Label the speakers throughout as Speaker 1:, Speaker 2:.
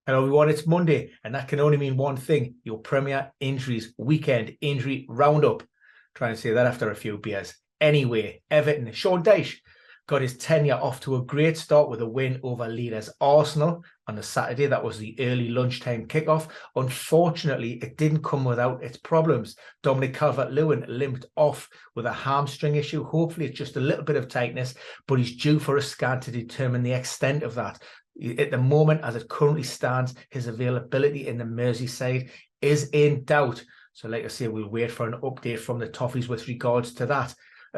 Speaker 1: Hello everyone, it's Monday, and that can only mean one thing: your Premier Injuries Weekend Injury Roundup. Trying to say that after a few beers. Anyway, Everton, Sean Dyche got his tenure off to a great start with a win over leaders Arsenal on the Saturday. That was the early lunchtime kickoff. Unfortunately, it didn't come without its problems. Dominic Calvert-Lewin limped off with a hamstring issue. Hopefully it's just a little bit of tightness, but he's due for a scan to determine the extent of that. At the moment, as it currently stands, his availability in the Merseyside is in doubt. So like I say, we'll wait for an update from the Toffees with regards to that.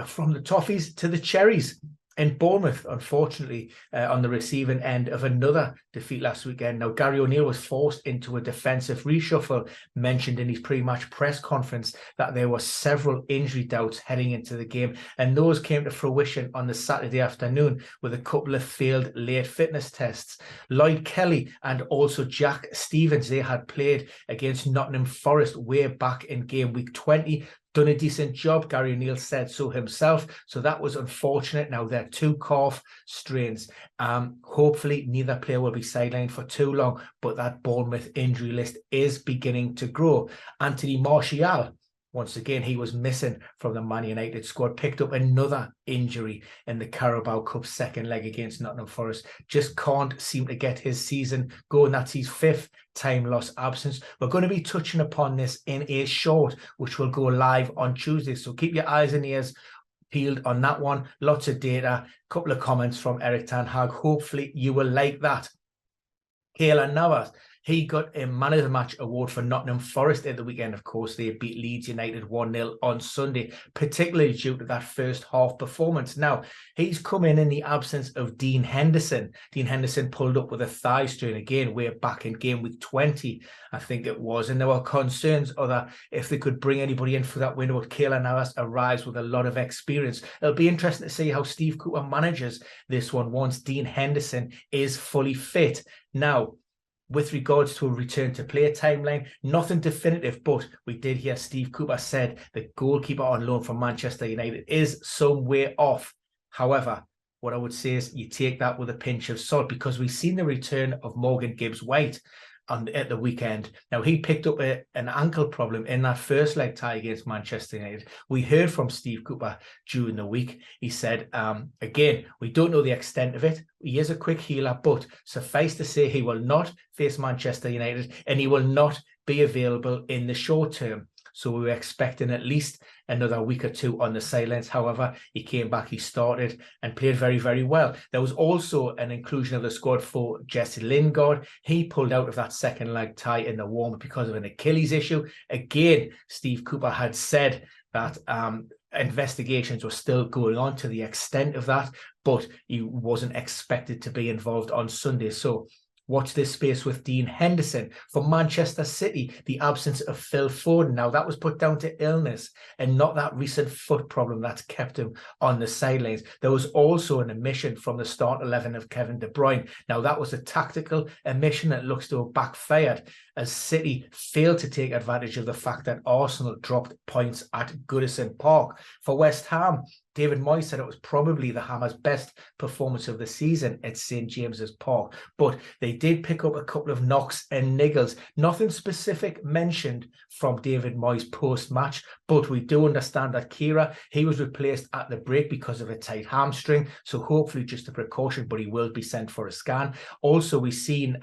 Speaker 1: From the Toffees to the Cherries. In Bournemouth, unfortunately, on the receiving end of another defeat last weekend. Now, Gary O'Neill was forced into a defensive reshuffle, mentioned in his pre-match press conference that there were several injury doubts heading into the game, and those came to fruition on the Saturday afternoon with a couple of failed late fitness tests. Lloyd Kelly and also Jack Stevens, they had played against Nottingham Forest way back in game week 20, done a decent job. Gary O'Neill said so himself. So that was unfortunate. Now, they're two calf strains. Hopefully, neither player will be sidelined for too long, but that Bournemouth injury list is beginning to grow. Anthony Martial, once again, he was missing from the Man United squad, picked up another injury in the Carabao Cup second leg against Nottingham Forest. Just can't seem to get his season going. That's his fifth time loss absence. We're going to be touching upon this in a short, which will go live on Tuesday. So keep your eyes and ears peeled on that one. Lots of data, a couple of comments from Eric Ten Hag. Hopefully you will like that. Keylor Navas, he got a Man of the Match award for Nottingham Forest at the weekend. Of course, they beat Leeds United 1-0 on Sunday, particularly due to that first half performance. Now, he's come in the absence of Dean Henderson. Dean Henderson pulled up with a thigh strain again, way back in game week 20, I think it was. And there were concerns that if they could bring anybody in for that window, Keylor Navas arrives with a lot of experience. It'll be interesting to see how Steve Cooper manages this one once Dean Henderson is fully fit. Now, with regards to a return to play timeline, nothing definitive, but we did hear Steve Cooper said the goalkeeper on loan from Manchester United is some way off. However, what I would say is you take that with a pinch of salt, because we've seen the return of Morgan Gibbs-White at the weekend. Now, he picked up an ankle problem in that first leg tie against Manchester United. We heard from Steve Cooper during the week. He said, again, we don't know the extent of it. He is a quick healer, but suffice to say, he will not face Manchester United and he will not be available in the short term. So we were expecting at least another week or two on the sidelines. However, he came back, he started and played very, very well. There was also an inclusion of the squad for Jesse Lingard. He pulled out of that second leg tie in the warm-up because of an Achilles issue. Again, Steve Cooper had said that investigations were still going on to the extent of that, but he wasn't expected to be involved on Sunday. So watch this space with Dean Henderson. For Manchester City, the absence of Phil Foden. Now, that was put down to illness and not that recent foot problem that's kept him on the sidelines. There was also an omission from the start 11 of Kevin De Bruyne. Now, that was a tactical omission that looks to have backfired as City failed to take advantage of the fact that Arsenal dropped points at Goodison Park. For West Ham, David Moyes said it was probably the Hammers' best performance of the season at St. James's Park, but they did pick up a couple of knocks and niggles. Nothing specific mentioned from David Moyes post-match, but we do understand that Kira, he was replaced at the break because of a tight hamstring, so hopefully just a precaution, but he will be sent for a scan. Also, we've seen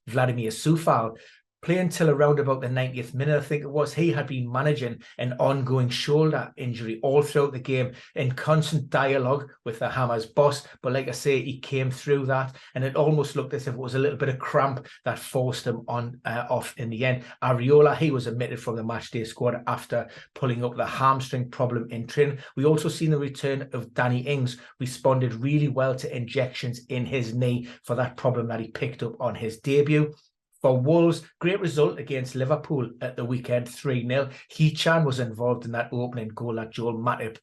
Speaker 1: Vladimir Sufal play until around about the 90th minute, I think it was. He had been managing an ongoing shoulder injury all throughout the game, in constant dialogue with the Hammers boss. But like I say, he came through that, and it almost looked as if it was a little bit of cramp that forced him on off in the end. Areola, he was omitted from the matchday squad after pulling up the hamstring problem in training. We also seen the return of Danny Ings, responded really well to injections in his knee for that problem that he picked up on his debut. For Wolves, great result against Liverpool at the weekend, 3-0. Hee-Chan was involved in that opening goal, that Joel Matip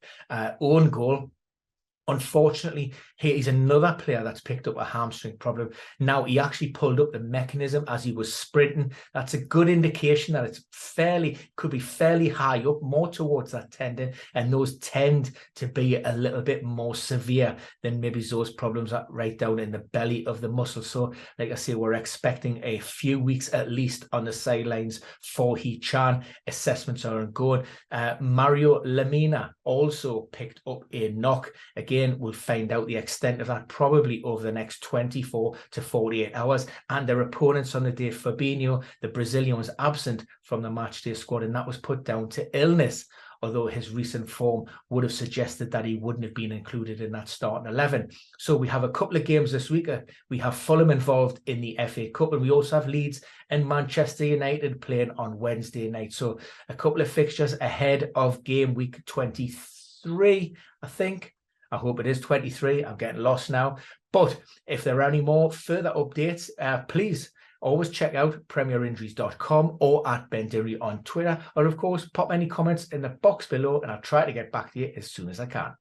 Speaker 1: own goal. Unfortunately, he's another player that's picked up a hamstring problem. Now, he actually pulled up the mechanism as he was sprinting. That's a good indication that could be fairly high up, more towards that tendon, and those tend to be a little bit more severe than maybe those problems that right down in the belly of the muscle. So, like I say, we're expecting a few weeks at least on the sidelines for He-Chan. Assessments are ongoing. Mario Lemina also picked up a knock. Again, we'll find out the extent of that probably over the next 24 to 48 hours. And their opponents on the day, Fabinho, the Brazilian, was absent from the matchday squad, and that was put down to illness, although his recent form would have suggested that he wouldn't have been included in that starting 11. So we have a couple of games this week. We have Fulham involved in the FA Cup, and we also have Leeds and Manchester United playing on Wednesday night. So a couple of fixtures ahead of game week 23, I think. I hope it is 23. I'm getting lost now. But if there are any more further updates, please always check out premierinjuries.com or at Dinnery on Twitter. Or, of course, pop any comments in the box below, and I'll try to get back to you as soon as I can.